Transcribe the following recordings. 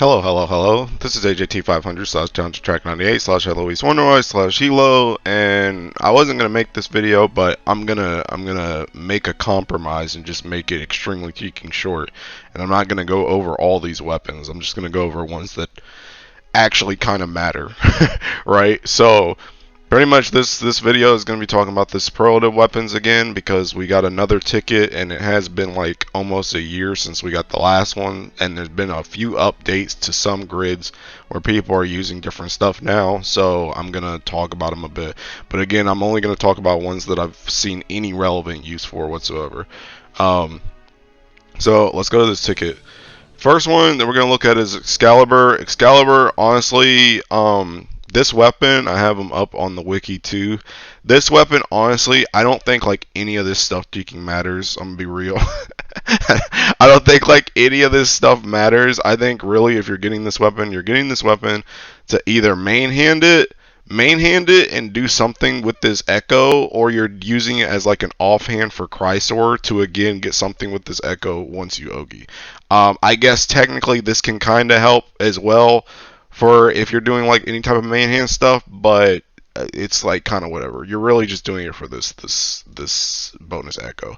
Hello, hello, hello. This is AJT500 slash Track 98 slash Eloise Wonderoy slash Hilo, and I wasn't gonna make this video, but I'm gonna make a compromise and just make it extremely freaking short. And I'm not gonna go over all these weapons. I'm just gonna go over ones that actually kind of matter, right? So pretty much this video is going to be talking about the superlative weapons again, because we got another ticket and it has been like almost a year since we got the last one, and there's been a few updates to some grids where people are using different stuff now, so I'm going to talk about them a bit. But again, I'm only going to talk about ones that I've seen any relevant use for whatsoever. So let's go to this ticket. First one that we're going to look at is Excalibur. Excalibur, honestly, this weapon, I have them up on the wiki too. This weapon, honestly, I don't think like any of this stuff freaking matters. I'm gonna be real. I don't think like any of this stuff matters. I think really if you're getting this weapon, you're getting this weapon to either main hand it and do something with this echo, or you're using it as like an offhand for Chrysor to again get something with this echo once you Ogi. I guess technically this can kind of help as well for if you're doing like any type of main hand stuff, but it's like kind of whatever. You're really just doing it for this bonus echo.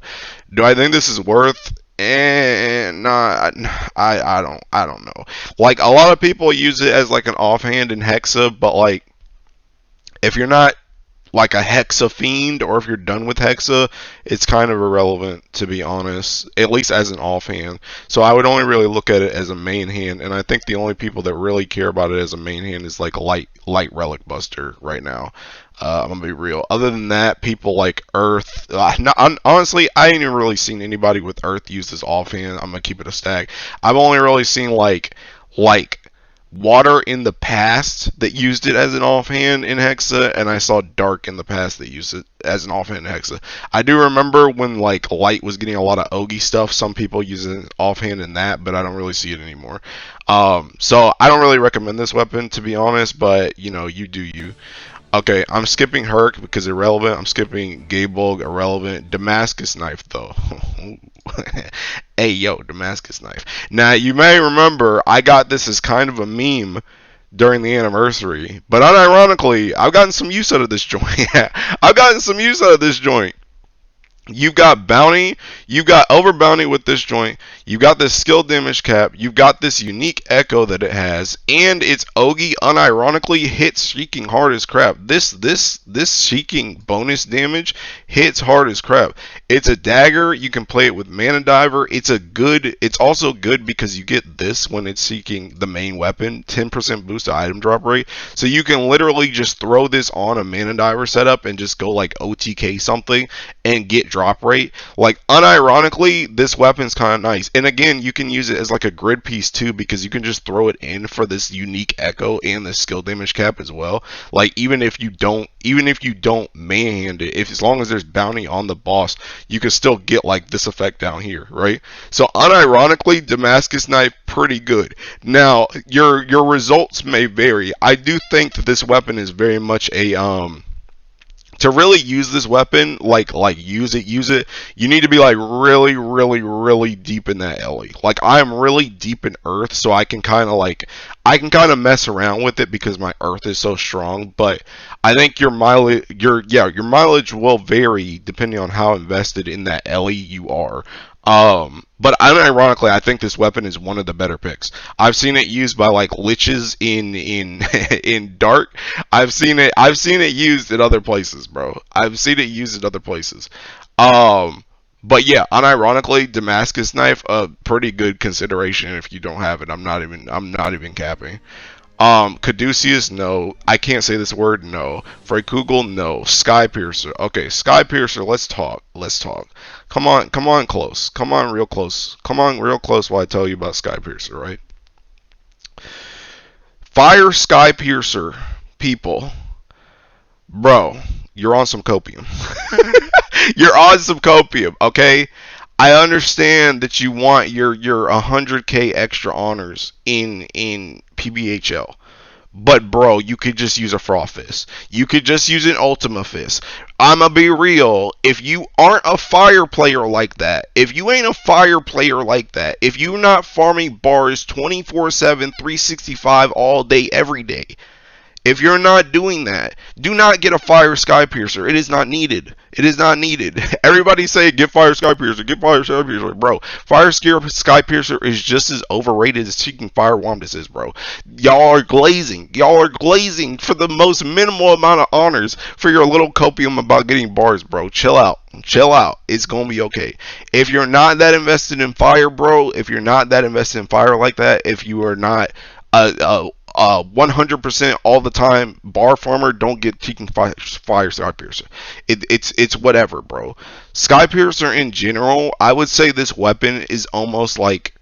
Do I think this is worth? Nah, I don't know. Like a lot of people use it as like an offhand in Hexa, but like if you're not like a Hexa fiend, or if you're done with Hexa, it's kind of irrelevant, to be honest, at least as an offhand. So I would only really look at it as a main hand, and I think the only people that really care about it as a main hand is like light relic buster right now. I'm gonna be real. Other than that, people like Earth. Honestly, I ain't even really seen anybody with Earth use this offhand. I'm gonna keep it a stack. I've only really seen like Water in the past that used it as an offhand in Hexa, and I saw Dark in the past that used it as an offhand in Hexa. I do remember when like Light was getting a lot of Ogi stuff, some people use it offhand in that, but I don't really see it anymore. So I don't really recommend this weapon, to be honest, but you know, you do you. Okay, I'm skipping Herc because irrelevant. I'm skipping Gaybulg, irrelevant. Damascus Knife, though. Hey, yo, Damascus Knife. Now, you may remember I got this as kind of a meme during the anniversary, but unironically, I've gotten some use out of this joint. I've gotten some use out of this joint. You've got bounty, you've got over bounty with this joint, you've got this skill damage cap, you've got this unique echo that it has, and its Ogi unironically hits Sheeking hard as crap. This Sheeking bonus damage hits hard as crap. It's a dagger, you can play it with Mana Diver. It's also good because you get this when it's seeking the main weapon, 10% boost to item drop rate. So you can literally just throw this on a Mana Diver setup and just go like OTK something and get drop rate. Like unironically, this weapon's kind of nice, and again, you can use it as like a grid piece too, because you can just throw it in for this unique echo and the skill damage cap as well. Like even if you don't manhand it, as long as there's bounty on the boss, you can still get like this effect down here, right? So unironically, Damascus Knife pretty good. Now your results may vary. I do think that this weapon is very much a to really use this weapon, like use it, you need to be like really deep in that alley. Like I am really deep in Earth, so I can kind of mess around with it because my Earth is so strong. But I think your mileage will vary depending on how invested in that alley you are. But unironically, I think this weapon is one of the better picks. I've seen it used by like liches in in Dark. I've seen it used in other places, bro. I've seen it used in other places. But yeah, unironically, Damascus Knife, a pretty good consideration if you don't have it. I'm not even capping. Caduceus, no. I can't say this word, no. Freykugel, no. Skypiercer. Okay, Skypiercer, let's talk. Come on close. Come on real close while I tell you about Skypiercer, right? Fire Skypiercer, people. Bro, you're on some copium. You're on some copium, okay? I understand that you want your 100k extra honors in PBHL, But bro, you could just use a Frost Fist. You could just use an Ultima Fist. I'ma be real. If you aren't a fire player like that, if you ain't a fire player like that, if you're not farming bars 24/7, 365 all day, every day, if you're not doing that, do not get a Fire Skypiercer. It is not needed. It is not needed. Everybody say, get Fire Skypiercer, get Fire Skypiercer. Bro, Fire Skypiercer is just as overrated as Seeking Fire Wandus is, bro. Y'all are glazing. Y'all are glazing for the most minimal amount of honors for your little copium about getting bars, bro. Chill out. Chill out. It's gonna be okay. If you're not that invested in fire, bro, if you're not that invested in fire like that, if you are not 100% all the time bar farmer, don't get Teaking Fire Skypiercer. It's whatever, bro. Skypiercer in general, I would say this weapon is almost like,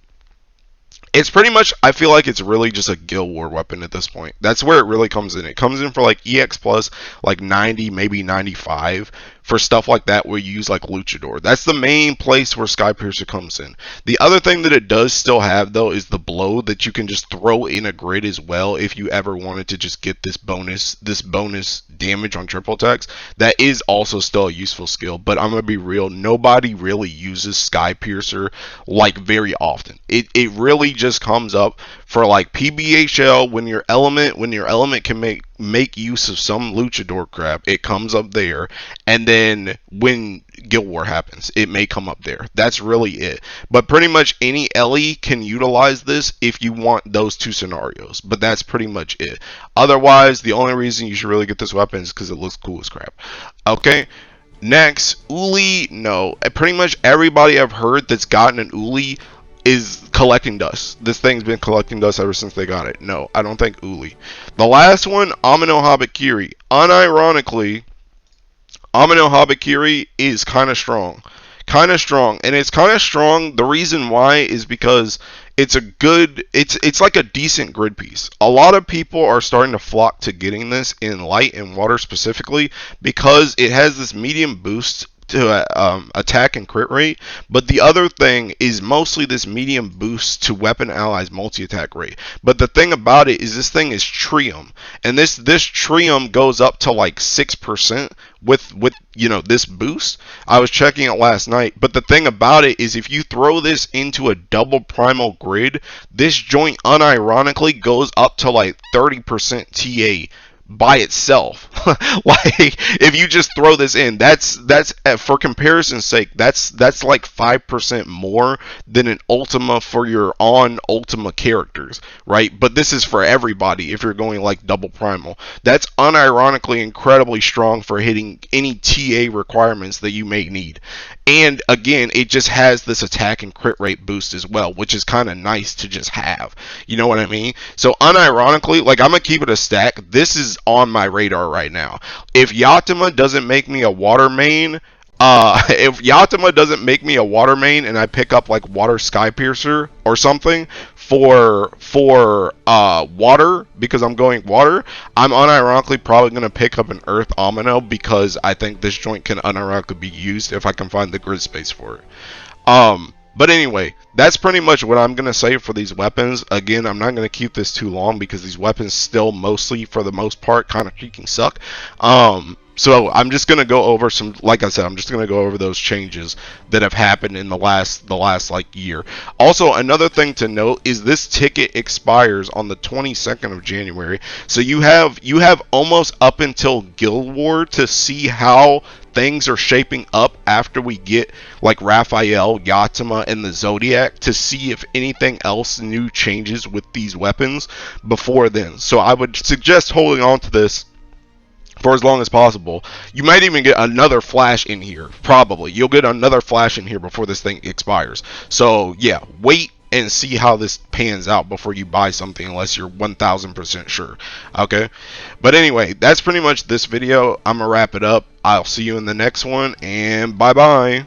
it's pretty much, I feel like it's really just a Guild War weapon at this point. That's where it really comes in. It comes in for like EX plus like 90, maybe 95 for stuff like that where you use like Luchador. That's the main place where Skypiercer comes in. The other thing that it does still have though is the blow that you can just throw in a grid as well if you ever wanted to just get this bonus damage on triple attacks. That is also still a useful skill, but I'm gonna be real, nobody really uses Skypiercer like very often. It really just comes up for like PBHL when your element can make use of some luchador crap. It comes up there, and then when Guild War happens, it may come up there. That's really it. But pretty much any Ellie can utilize this if you want those two scenarios. But that's pretty much it. Otherwise, the only reason you should really get this weapon is because it looks cool as crap. Okay. Next, Uli. No, pretty much everybody I've heard that's gotten an Uli is collecting dust. This thing's been collecting dust ever since they got it. No, I don't think Uli. The last one, Ameno Habikiri. Unironically, Ameno Habikiri is kind of strong. And it's kind of strong. The reason why is because it's a good, it's like a decent grid piece. A lot of people are starting to flock to getting this in light and water specifically because it has this medium boost to attack and crit rate, but the other thing is mostly this medium boost to weapon allies multi-attack rate. But the thing about it is this thing is Trium, and this Trium goes up to like 6% with you know this boost. I was checking it last night, but the thing about it is if you throw this into a double primal grid, this joint unironically goes up to like 30% TA by itself. Like if you just throw this in, that's for comparison's sake, that's like 5% more than an Ultima for your on Ultima characters, right? But this is for everybody if you're going like double primal. That's unironically incredibly strong for hitting any TA requirements that you may need. And again, it just has this attack and crit rate boost as well, which is kind of nice to just have. You know what I mean? So unironically, like I'm gonna keep it a stack. This is on my radar right now. If Yatima doesn't make me a water main, if Yatima doesn't make me a water main and I pick up like Water Skypiercer or something for water, because I'm going water, I'm unironically probably going to pick up an Earth Ameno because I think this joint can unironically be used if I can find the grid space for it. But anyway, that's pretty much what I'm going to say for these weapons. Again, I'm not going to keep this too long because these weapons still mostly, for the most part, kind of freaking suck. So I'm just going to go over some, like I said, I'm just going to go over those changes that have happened in the last like year. Also, another thing to note is this ticket expires on the 22nd of January. So you have almost up until Guild War to see how things are shaping up after we get like Raphael, Yatima, and the Zodiac to see if anything else new changes with these weapons before then. So I would suggest holding on to this for as long as possible. You might even get another flash in here. Probably you'll get another flash in here before this thing expires. So yeah, wait and see how this pans out before you buy something unless you're 1000% sure. Okay, but anyway, that's pretty much this video. I'm gonna wrap it up. I'll see you in the next one, and bye bye.